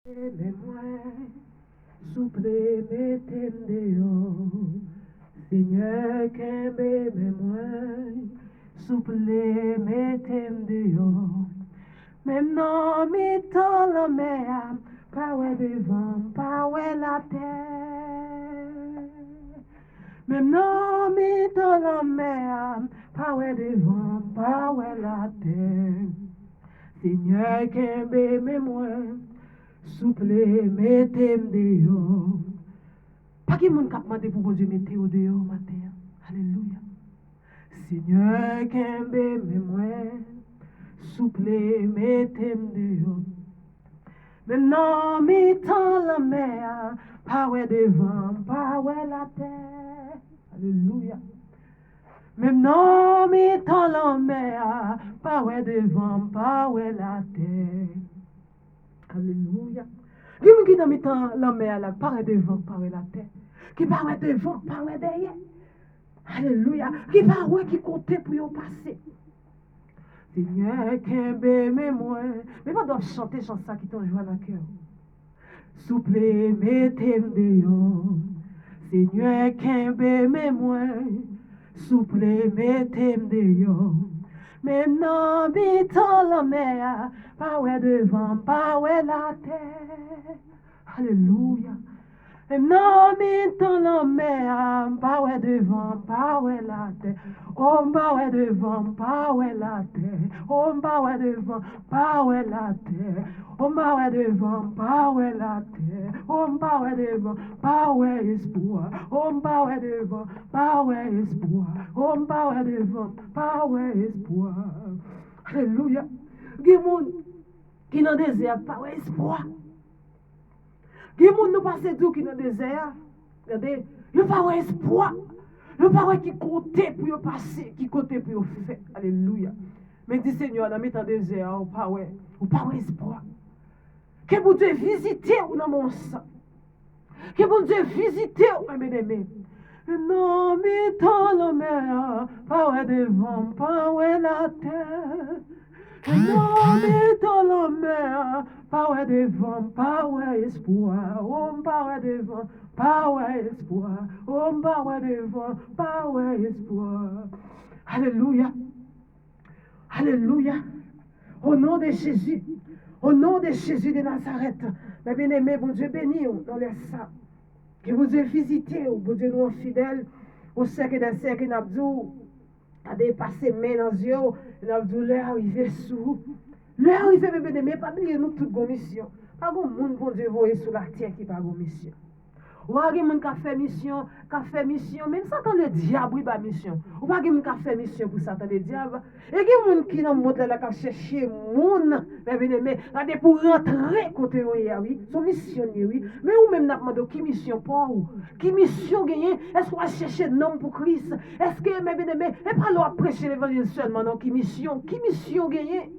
Aimez-moi, souple mettez dehors. Seigneur, qu'aimez-moi, souple mettez dehors. Même non, mi dans la mer, pas ouais devant, pas ouais la terre. Même non, mi dans la mer, pas ouais devant, pas ouais la terre. Seigneur, qu'aimez-moi, souple, mettez-moi dehors. Pas que mon cap m'a pour Dieu mettez au dehors matin. Alléluia. Seigneur, qu'aimez-moi, souple, mettez-moi dehors. Maintenant, mi-temps la mer, pas ouais devant, pas ouais la terre. Alléluia. Maintenant, mi-temps la mer, pas ouais devant, pas ouais la terre. Alléluia. Dis-moi qui dans mes temps, la mer, là, paraît devant, paraît la terre. Qui paraît devant, paraît derrière. Alléluia. Qui paraît qui compte pour y passer. Seigneur, qu'aimez moi. Mais pas doivent chanter chanson qui t'en joue dans le cœur. Souple, mettez-moi dehors. Seigneur, qu'aimez moi. Souple, mettez-moi dehors. Maintenant, bientôt la mer, pas ouais devant, pas ouais la terre. Alléluia. Maintenant, bientôt la mer, pas ouais devant, pas ouais la terre. Oh, pas ouais devant, pas ouais la terre. Oh, pas ouais devant, pas ouais la terre. Oh, pas ouais devant, pas ouais la terre. Oh, pas ouais devant, pas ouais espoir. Oh, pas ouais devant, pas ouais espoir. Oh, pas ouais devant, pas ouais espoir. Alléluia. Qui dans le désert, pas ouais espoir. Qui nous passe tout qui dans le désert. Regardez, il n'y a pas espoir. Il n'y a pas qui compte pour passer, qui compte pour faire. Alléluia. Mais dit Seigneur, dans le désert, on pas espoir. Que vous Dieu visiter dans mon sang. Que vous Dieu visiter, mes bien-aimés. Non, mais dans la mer, pas devant, pas la terre. Non, mais dans la mer, pas devant, pas espoir. On pas devant, pas espoir. On pas devant, pas espoir. Alléluia. Alléluia. Au nom de Jésus. Au nom de Jésus de Nazareth. Mes bien-aimés, bon Dieu béni dans les saints. Que vous ayez visité, bon Dieu nous fidèles, au cercle des cercles, nous avons dépassé main dans les yeux, nous avons l'heure arrivée sous. L'heure arrivée, mes bien-aimés, pas oublier nous toute nos mission. Pas de monde, bon Dieu, voyez sur la terre qui n'a pas de mission. Ou pas de monde qui fait mission, même Satan le diable, il pas mission. Ou pas de monde qui fait mission pour Satan le diable. Et il y a des gens qui dans le monde là qui chercher monde, mes bien-aimés, pour rentrer côté oui, son missionnaire, oui. Mais ou même n'a demandé qui mission pour ou, qui mission gagner, est-ce qu'on va chercher un homme pour Christ? Est-ce que mes bien-aimés, et pas leur prêcher l'évangile seulement, non, qui mission gagner?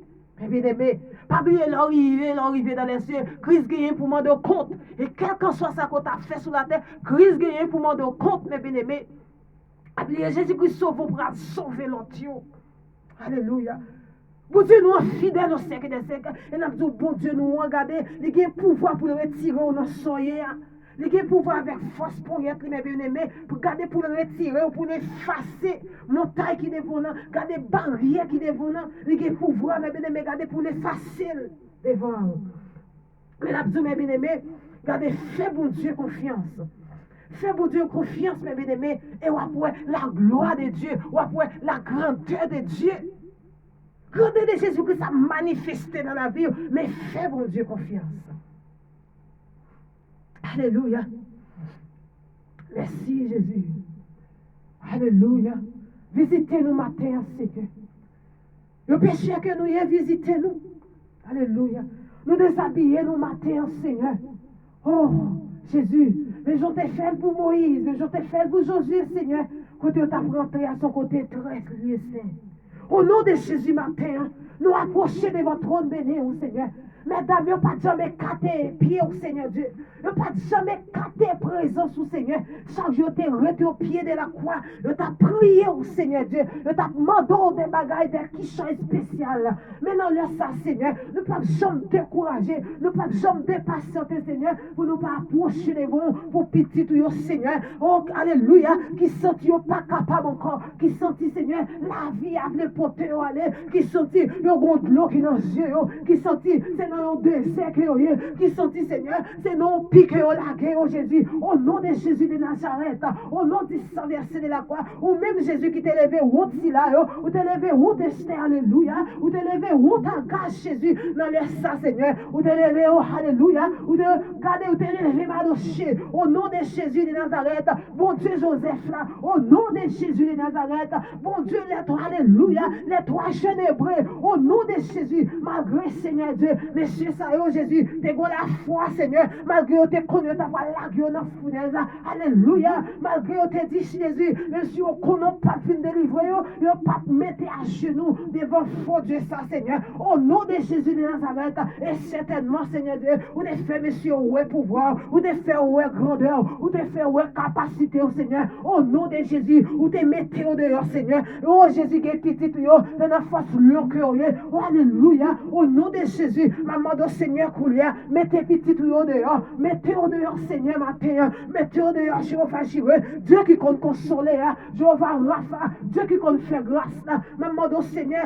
Mais bien aimé, pas oublier l'arrivée dans les cieux. Christ gagne pour moi de compte. Et quel que soit ça qu'on a fait sur la terre, Christ gagne pour moi de compte, mes bien aimés. Oubliez Jésus-Christ sauve pour sauver l'autre. Alléluia. Bon Dieu nous fidèles au siècle des siècles. Et nous avons dit, bon Dieu nous regarder. Il a pouvoir pour le retirer dans soyer. Il a pouvoir avec force pour y être, mes bien-aimés, pour garder, pour le retirer, pour effacer montagne qui est devant nous, garder barrière qui est devant nous. Il a pouvoir, mes bien-aimés, garder pour l'effacer devant nous. Mais la besoin, mes bien-aimés, gardez, fais bon Dieu confiance. Fais bon Dieu confiance, mes bien-aimés, et après la gloire de Dieu, ou après la grandeur de Dieu. Grandeur de Jésus-Christ a manifesté dans la vie, mais fais bon Dieu confiance. Alléluia. Merci Jésus. Alléluia. Visitez-nous matin, Seigneur. Le péché que nous ayons, visitez-nous. Alléluia. Nous déshabillons nous matin, Seigneur. Oh, Jésus. Mais je t'ai fait pour Moïse. Mais je t'ai fait pour Josué, Seigneur. Côté tu as rentré à son côté très saint. Au nom de Jésus matin, nous approcher de votre trône béni, Seigneur. Mesdames, yo pas jamais écarté pied au Seigneur Dieu. Yo pas jamais écarté présence au Seigneur. Chaque jour, t'es reté au pied de la croix. Yo t'a prié au Seigneur Dieu. Yo t'a demandé des bagailles, des quichons spéciales. Maintenant, là, ça, Seigneur, nous pas jamais décourager. Nous pas jamais dépatienter, Seigneur, pour nous pas approcher les bons, pour petit tout, Seigneur. Oh, alléluia, qui sentit pas capable encore, qui sentit, Seigneur, la vie a voulu porter aller, qui sentit, yo gon de l'eau qui dans les yeux, qui sentit, c'est dans le désert qui sentit, Seigneur, c'est non pique la guerre, oh Jésus, au nom de Jésus de Nazareth, au nom du sang versé de la croix, ou même Jésus qui t'est levé, ou t'es là, ou t'es levé, ou t'es alléluia, ou t'es levé, ou t'engage Jésus dans le sang, Seigneur, ou t'es levé, oh alléluia, ou t'es gardé, ou t'es levé, madoché, au nom de Jésus de Nazareth, bon Dieu Joseph là, au nom de Jésus de Nazareth, bon Dieu, les trois, alléluia, les trois jeunes hébreux, au nom de Jésus, malgré Seigneur Dieu, Monsieur Sayo Jésus, t'es gon la foi, Seigneur, malgré t'es connu, t'as pas la gueule dans fournaise, alléluia, malgré t'es dit Jésus, même si on connaît pas fin délivrer, yo pas mettre à genoux devant faux Dieu ça, Seigneur, au nom de Jésus de Nazareth, et certainement, Seigneur Dieu, ou des fait, Monsieur, ouais pouvoir, ou des fait, ouais grandeur, ou des fait, ouais capacité, au Seigneur, au nom de Jésus, ou des mettez au dehors, Seigneur, oh Jésus, qui est petit, yo, dans la face lourde, oh alléluia, au nom de Jésus, maman de Seigneur, coulière, mettez petit au dehors, mettez au dehors, Seigneur, matin, mettez au dehors, Jéhovah Jireh, Dieu qui compte consoler, Jéhovah Rapha, Dieu qui compte faire grâce, maman de Seigneur,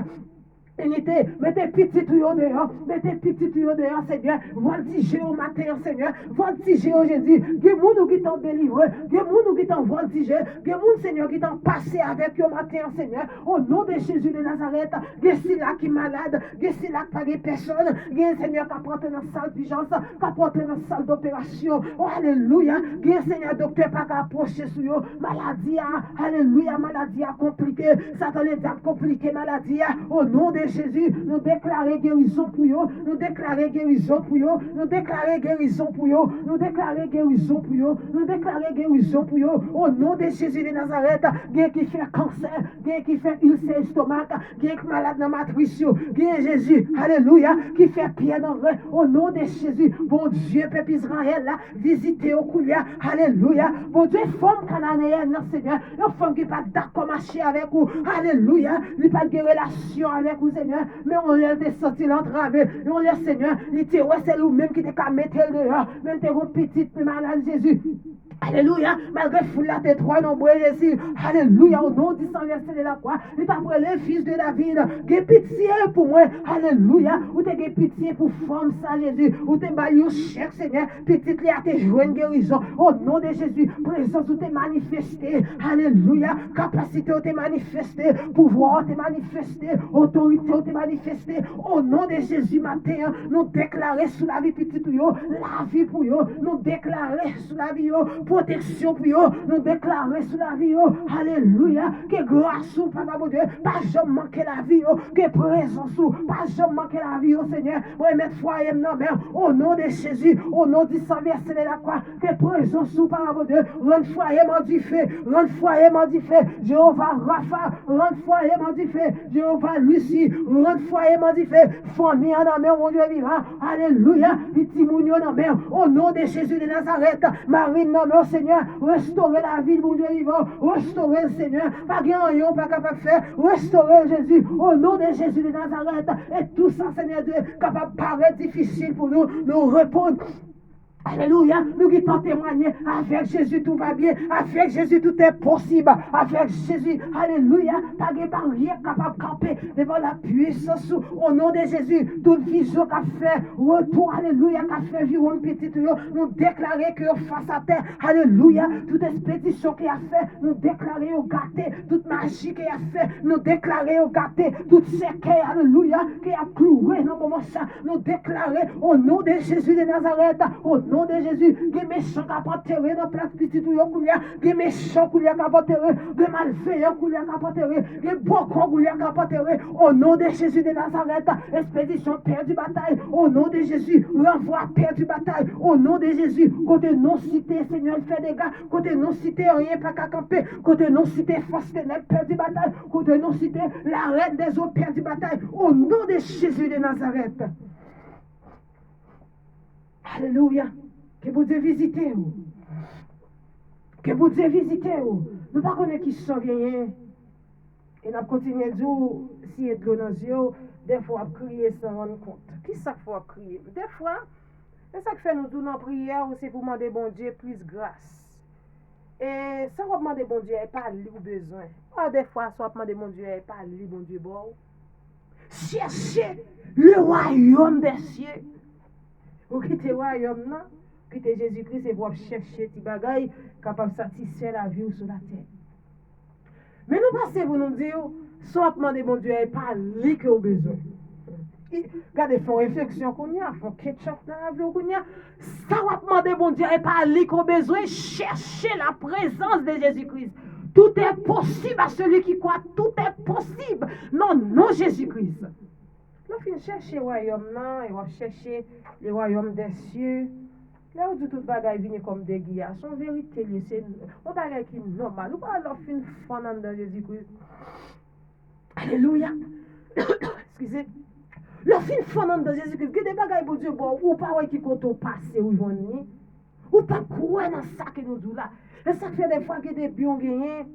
unité, mettez petit tuyau dehors, mettez petit tuyau dehors, Seigneur, voltiger au matin, Seigneur, voltiger au Jésus, que moun qui t'ont délivré, que moun qui t'ont voltigé, que moun, Seigneur, qui t'ont passé avec au matin, Seigneur, au nom de Jésus de Nazareth, que si là qui malade, que si là qui pas de personne, que Seigneur qui porte dans la salle d'urgence, qui porte dans la salle d'opération, oh alléluia, que Seigneur, docteur pas approcher sur eux, maladie, alléluia, maladie compliquée, Satan les a compliqué, maladie, au nom de Jésus, nous déclarons guérison pour eux, nous déclarons guérison pour eux, nous déclarons guérison pour eux, nous déclarons guérison pour eux, nous déclarons guérison pour eux, au nom de Jésus de Nazareth, Dieu qui fait cancer, Dieu qui fait ulcère estomac, Dieu qui est malade dans ma matrice, Dieu Jésus, alléluia, qui fait pierre dans le au nom de Jésus, bon Dieu, peuple Israël, là, visitez au coulier, alléluia, bon Dieu, femme cananéenne, Seigneur, une femme qui pas d'accord marcher avec vous, alléluia, il pas de relation avec vous, Seigneur, mais on laisse des sorties l'entraver, on laisse, Seigneur, il te ouais, c'est lui-même qui te qu'à mettre dehors, même t'es une petite malade, Jésus. Alléluia, malgré foula tes trois nombreux Jésus, alléluia, au nom du sang versé de la croix, il t'a pris les fils de David, que pitié pour moi, alléluia, ou t'es pitié pour femme ça Jésus, ou t'es baillou chèque Seigneur, petite li a te joué une guérison, au nom de Jésus, présence ou t'es manifesté, alléluia, capacité ou t'es manifesté, pouvoir ou t'es manifesté, autorité ou t'es manifesté, au nom de Jésus matin, nous déclarer sous la vie petite yo, la vie pour yo, nous déclarer sous la vie yo, protection pour eux, nous déclarer sur la vie, alléluia, que grâce ou papa mon Dieu, pas jamais manquer la vie, que présence ou pas jamais manquer la vie, Seigneur, moi mettre foyer non mais au nom de Jésus, au nom du sang versé de la croix, que présence ou papa mon Dieu, rend foyer modifié, rend foyer modifié, Jéhovah Rapha, rend foyer modifié, Jéhovah Lucie, rend foyer modifié, famille en main, mon Dieu vivant, alléluia, petit mounio en main, au nom de Jésus de Nazareth, Marine non mais Seigneur, restaurer la vie de mon Dieu vivant, restaurer le Seigneur, pas rien, pas capable de faire, restaurer Jésus, au nom de Jésus de Nazareth, et tout ça, Seigneur Dieu, capable de paraître difficile pour nous, nous répondre. Alléluia, nous qui t'en témoigner, avec Jésus tout va bien, avec Jésus tout est possible, avec Jésus, alléluia, pas de barrière capable de camper devant la puissance, au nom de Jésus, toute vision qu'a fait, retour, alléluia, qu'a fait vivre une petite, nous déclarer que face à terre, alléluia, toute expédition qu'il a fait, nous déclarer au gâté, toute magie qu'il a fait, nous déclarer au gâté, toute séquelle, alléluia, qui a cloué dans le moment ça, nous déclarer au nom de Jésus de Nazareth, au nom de Jésus, que méchants qui ont enterré dans la place petite ou que méchants qui ont enterré, que malveillants qui ont enterré, que bocons qui ont enterré, au nom de Jésus de Nazareth, expédition perdue bataille, au nom de Jésus, renvoi perdu bataille, au nom de Jésus, côté non cité, Seigneur, fait des gars, côté non cité, rien pas qu'à camper, côté non cité, force ténèbres perdu bataille, côté non cité, la reine des eaux perdu bataille, au nom de Jésus de Nazareth. Alléluia. Que bon Dieu visite vous. Que bon Dieu visite vous. Nous ne connaissons pas qui sont gagnés. Et nous continuons à dire, si il y a de l'eau dans les yeux, des fois, on crier sans rendre compte. Qui ça faut crier? Des fois, c'est ça que fait nous tourner en prière, c'est pour demander bon Dieu plus grâce. Et ça va demander bon Dieu, il n'y a pas de besoin. Des fois, ça va demander bon Dieu, il n'y a pas de bon Dieu. Bon. Cherchez le royaume des cieux. Vous quittez le royaume, non? Vous quittez Jésus-Christ et vous cherchez des bagailles capables de satisfaire la vie sur la terre. Mais nous passons pour nous dire, soit demander bon Dieu, il n'y a pas de que vous besoin. Regardez, font réflexion qu'on y a, font ketchup dans la vie qu'on y a. Ça va demander bon Dieu, et pas lui qu'on a besoin, chercher la présence de Jésus-Christ. Tout est possible à celui qui croit, tout est possible. Non, non, Jésus-Christ. Nous finissons chercher le royaume, non, et on va chercher le royaume des cieux. Là où tout bagaille vient comme des guillards, son vérité, c'est un bagaille qui est normal. Nous pas leur fin fondant dans Jésus-Christ. Alléluia. Excusez. Le fin fondant dans Jésus-Christ, que des bagailles pour Dieu, bon, ou pas qui compte passer ou vont ni, ou pas croire dans ça que nous disons là. Et ça fait des fois que des biens gagnés,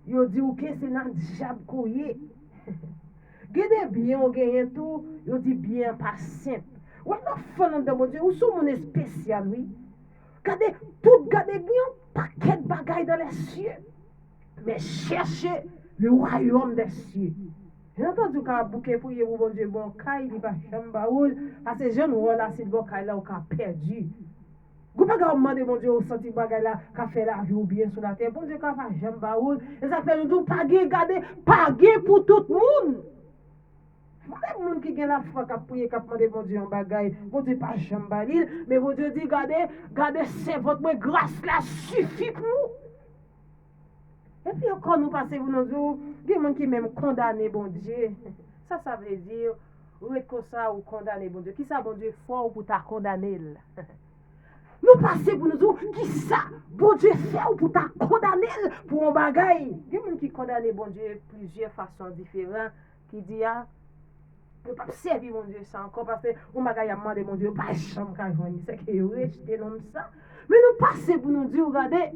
ils disent ok, c'est dans le diable couillé. Que des biens gagnés tout, ils disent bien pas simple. Ou le fondant de mon Dieu, ou sont mon spécial, oui. Gardez tout, gardez bien, paquet de bagailles dans les cieux. Mais cherchez le royaume des cieux. J'ai entendu qu'à bouquet pour y bon Dieu, bon, caille, il va chambaoul, parce que jeune rôle là, c'est bon caille là, ou qu'a perdu. Vous ne pouvez pas demander, mon Dieu, au senti bagay là, qu'a fait la vie ou bien sur la terre. Bon Dieu, qu'a fait chambaoul, et ça fait nous dire, pas garder, pas pour tout le monde. Les gens qui ont la foi, qui ont prié, qui ont demandé, mon Dieu, un bagay, bon Dieu, pas chambalil, mais mon Dieu dit, gardez, c'est votre grâce là, suffit pour nous. Et puis encore nous passons pour nous dire, il y a des gens qui même condamné bon Dieu. Ça veut dire, ou est comme ça ou condamné bon Dieu. Qui ça bon Dieu fort pour t'a condamné? Nous passons pour nous dire, qui ça bon Dieu fait pour t'a condamné pour un bagaille. Il y a des gens qui condamnent bon Dieu de plusieurs façons différentes, qui disent, ah, ne pas servir mon Dieu ça encore parce que on bagaille a demandé mon Dieu, pas chambre qu'à joindre. C'est que rejeter l'homme ça. Mais nous passons pour nous dire, regardez,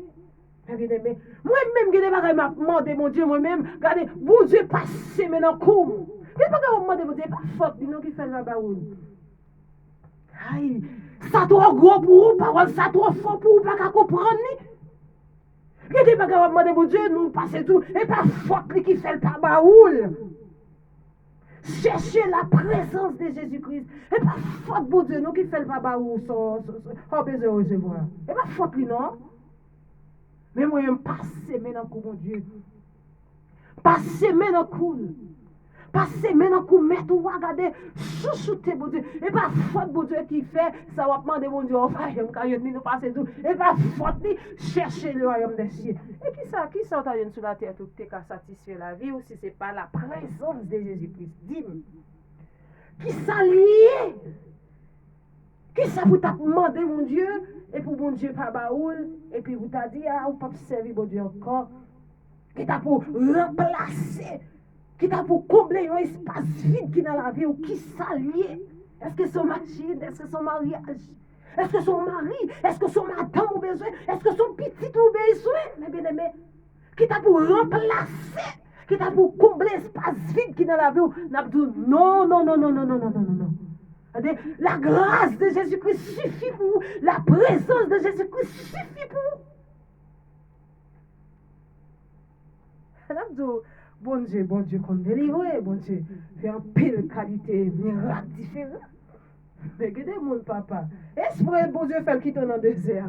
moi-même, je ne vais pas demander, mon Dieu, moi-même, regardez, bon Dieu, passez maintenant comme. Je ne vais pas demander, mon Dieu, pas faute, dis-nous qui fait la baoule. Aïe, ça trop gros pour vous, parole, ça trop fort pour vous, pas qu'à comprendre. Je ne vais pas demander, mon Dieu, nous passons tout, et pas faute qui fait le baoule. Cherchez la présence de Jésus-Christ. Et pas faute, mon Dieu, nous qui fait le baoule, sans besoin de recevoir. Et pas faute, non? Mais moi, je me passe maintenant pour mon Dieu. Passe maintenant pour. Passe maintenant pour mettre ou regarder, chouchouter mon Dieu. Et pas faute mon Dieu qui fait, ça va demander mon Dieu, enfin, je me nous passer tout. Et pas faute, chercher le royaume des cieux. Et qui ça, t'as sur la terre, tout est qu'à satisfaire la vie, ou si c'est pas la présence de Jésus-Christ. Dis-moi. Qui s'allie? Qui ça vous t'a demandé, mon Dieu, et pour mon Dieu, pas baoul, et puis vous t'a dit, ah, vous pas servir mon Dieu encore, qui t'a pour remplacer, qui t'a pour combler un espace vide qui est dans la vie, ou qui s'allie? Est-ce que son machine, est-ce que son mariage, est-ce que son mari, est-ce que son madame ou besoin, est-ce que son petit ou besoin, mais bien aimé, qui t'a pour remplacer, qui t'a pour combler l'espace vide qui est dans la vie, ou n'a dit, non, non, non, non, non, non, non, non, non, non. La grâce de Jésus-Christ suffit pour vous. La présence de Jésus-Christ suffit pour vous. Bon Dieu, qu'on délivre, bon Dieu, fait un pile qualité, miracle différent. Mais regardez mon papa. Est-ce que bon Dieu fait le quitter dans le désert?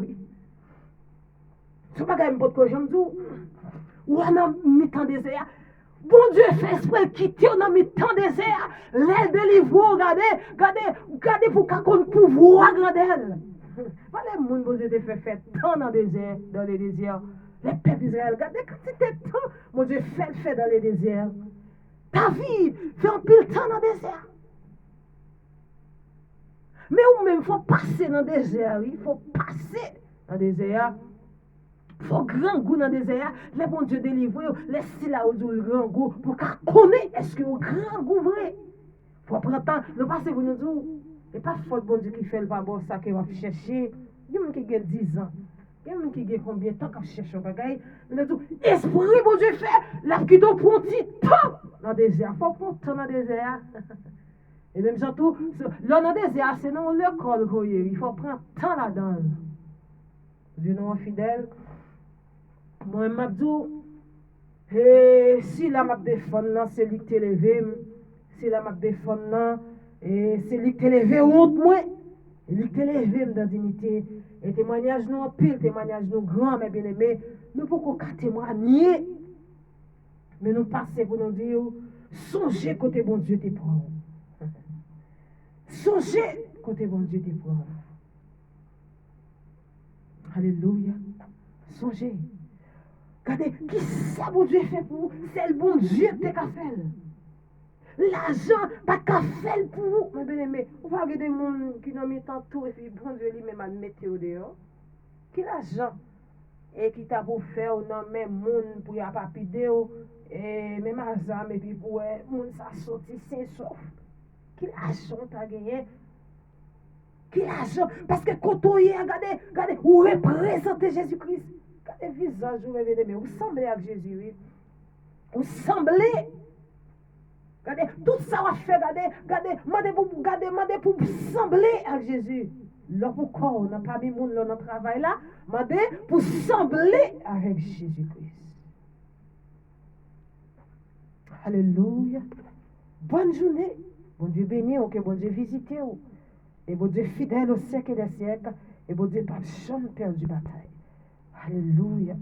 Ce n'est pas quand même pas de quoi j'aime dire. Ou on a mis dans le désert. Bon Dieu fait exprès quitter dans le temps désert. Les délivrer, regardez pour qu'on pouvoir grandir. Voilà le monde, bon Dieu, te fait tant dans le désert, Les peuples d'Israël, regardez quand c'était temps, bon Dieu fait dans le désert. David fait un pile temps dans le désert. Mais ou même, il faut passer dans le désert, il faut passer dans le désert. Il faut grand goût dans le désert. Les bon Dieu délivrer, laissez là où le grand goût pour qu'on connaisse est-ce que le grand goût vrai. Il faut prendre le temps, nous passer pour nous dire, Et pas faute bon Dieu qui fait le pas bon ça que va chercher. Il y a même qui a 10 ans. Il y a même qui a combien de temps qu'on cherche un bagage. Il a tout esprit bon Dieu fait la qui doit prendre petit temps dans le désert. Faut prendre temps dans le désert. Et même surtout là dans le désert c'est dans l'école il faut prendre temps là-dedans. Dieu non fidèle. Moi m'a dit et si la m'a défendre c'est lui qui t'élevé. Si la m'a défendre et c'est lui qui t'élevé honte moi. Lui qui t'élevé dans dignité. Et témoignage nous en pile, témoignage nous grand, mes bien-aimés. Nous pouvons pas témoigner. Mais nous passer pour nous dire, songez côté bon Dieu te prend. Songez côté bon Dieu te prend. Alléluia. Songez. Regardez, qui ça bon Dieu fait pour vous? C'est le bon Dieu qui t'a fait. L'argent, pas qu'à faire pour vous. Mes bien-aimés, vous voyez des gens qui n'ont mis tant tout et puis bon Dieu lui-même a mettre au dehors. Qui l'argent? Et qui t'a pour faire non même monde pour y a pas pidé et même azam et puis pour monde ça sorti sain sauf. Qui l'argent t'a gagné? Qui l'argent? Parce que quand on y regardez, vous représentez Jésus-Christ. Regardez le visage, vous bien-aimé, vous semblez avec Jésus, oui. Vous semblez. Regardez, tout ça va faire, regardez, demandez pour sembler avec Jésus. Là, pourquoi on n'a pas mis mon dans notre travail là? Demandez pour sembler avec Jésus-Christ. Alléluia. Bonne journée. Bon Dieu béni, ok, bon Dieu visité. Et bon Dieu fidèle au siècle des siècles. Et bon Dieu pas jamais perdu bataille. Alléluia.